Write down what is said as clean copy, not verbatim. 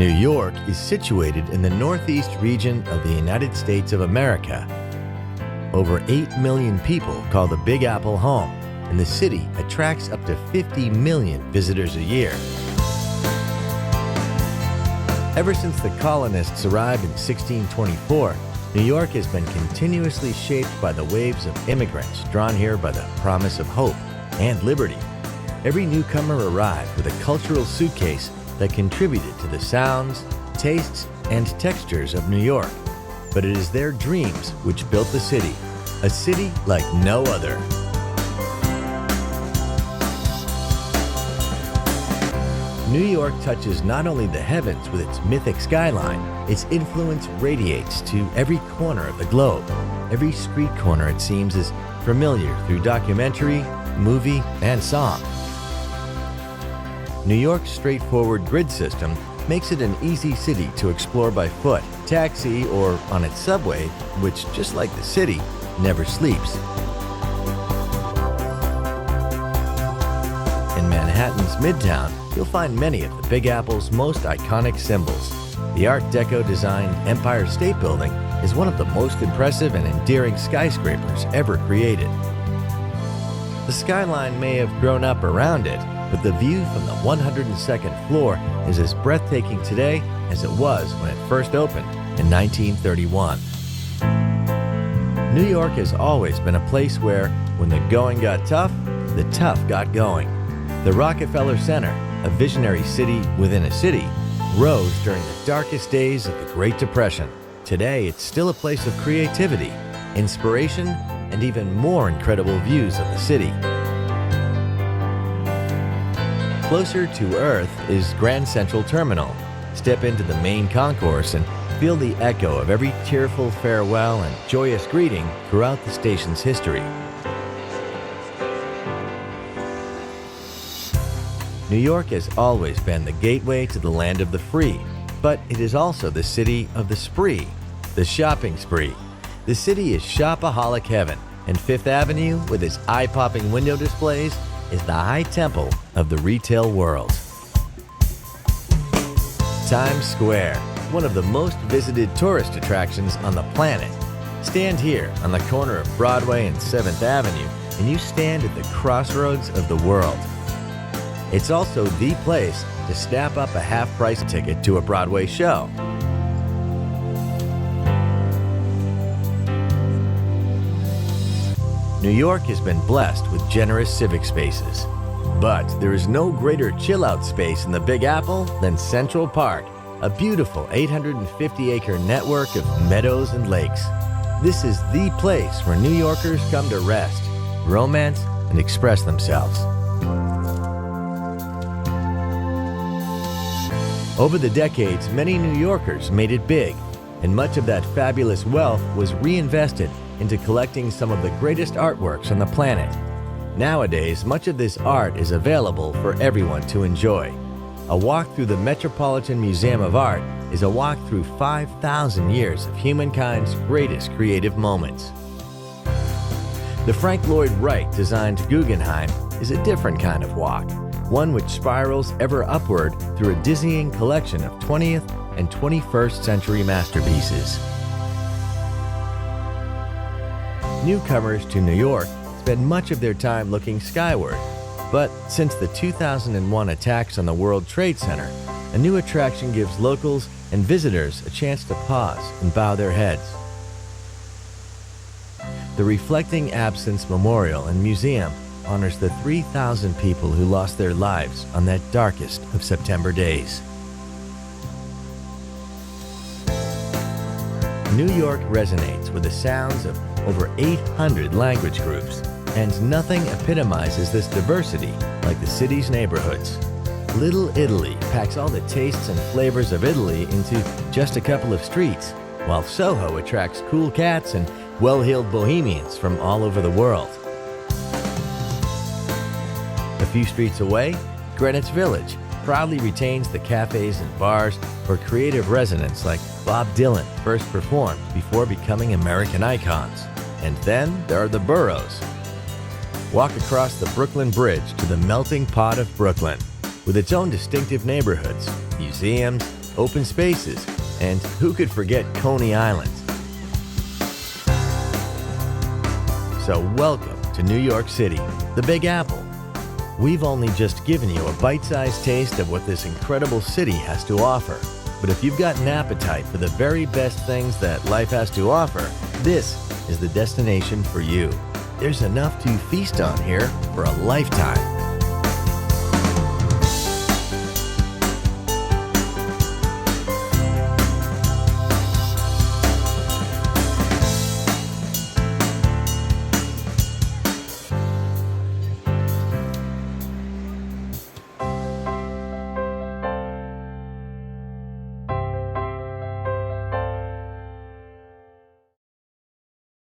New York is situated in the northeast region of the United States of America. Over 8 million people call the Big Apple home, and the city attracts up to 50 million visitors a year. Ever since the colonists arrived in 1624, New York has been continuously shaped by the waves of immigrants drawn here by the promise of hope and liberty. Every newcomer arrived with a cultural suitcase that contributed to the sounds, tastes, and textures of New York. But it is their dreams which built the city, a city like no other. New York touches not only the heavens with its mythic skyline, its influence radiates to every corner of the globe. Every street corner, it seems, is familiar through documentary, movie, and song. New York's straightforward grid system makes it an easy city to explore by foot, taxi, or on its subway, which, just like the city, never sleeps. In Manhattan's Midtown, you'll find many of the Big Apple's most iconic symbols. The Art Deco-designed Empire State Building is one of the most impressive and endearing skyscrapers ever created. The skyline may have grown up around it, but the view from the 102nd floor is as breathtaking today as it was when it first opened in 1931. New York has always been a place where, when the going got tough, the tough got going. The Rockefeller Center, a visionary city within a city, rose during the darkest days of the Great Depression. Today, it's still a place of creativity, inspiration, and even more incredible views of the city. Closer to Earth is Grand Central Terminal. Step into the main concourse and feel the echo of every tearful farewell and joyous greeting throughout the station's history. New York has always been the gateway to the land of the free, but it is also the city of the spree, the shopping spree. The city is shopaholic heaven, and Fifth Avenue, with its eye-popping window displays, is the high temple of the retail world. Times Square, one of the most visited tourist attractions on the planet. Stand here on the corner of Broadway and 7th Avenue, and you stand at the crossroads of the world. It's also the place to snap up a half-price ticket to a Broadway show. New York has been blessed with generous civic spaces. But there is no greater chill-out space in the Big Apple than Central Park, a beautiful 850-acre network of meadows and lakes. This is the place where New Yorkers come to rest, romance, and express themselves. Over the decades, many New Yorkers made it big, and much of that fabulous wealth was reinvested into collecting some of the greatest artworks on the planet. Nowadays, much of this art is available for everyone to enjoy. A walk through the Metropolitan Museum of Art is a walk through 5,000 years of humankind's greatest creative moments. The Frank Lloyd Wright-designed Guggenheim is a different kind of walk, one which spirals ever upward through a dizzying collection of 20th and 21st century masterpieces. Newcomers to New York spend much of their time looking skyward, but since the 2001 attacks on the World Trade Center, a new attraction gives locals and visitors a chance to pause and bow their heads. The Reflecting Absence Memorial and Museum honors the 3,000 people who lost their lives on that darkest of September days. New York resonates with the sounds of over 800 language groups, and nothing epitomizes this diversity like the city's neighborhoods. Little Italy packs all the tastes and flavors of Italy into just a couple of streets, while Soho attracts cool cats and well-heeled bohemians from all over the world. A few streets away, Greenwich Village proudly retains the cafes and bars where creative residents like Bob Dylan first performed before becoming American icons. And then there are the boroughs. Walk across the Brooklyn Bridge to the melting pot of Brooklyn, with its own distinctive neighborhoods, museums, open spaces, and who could forget Coney Island? So welcome to New York City, the Big Apple. We've only just given you a bite-sized taste of what this incredible city has to offer. But if you've got an appetite for the very best things that life has to offer, this is the destination for you. There's enough to feast on here for a lifetime.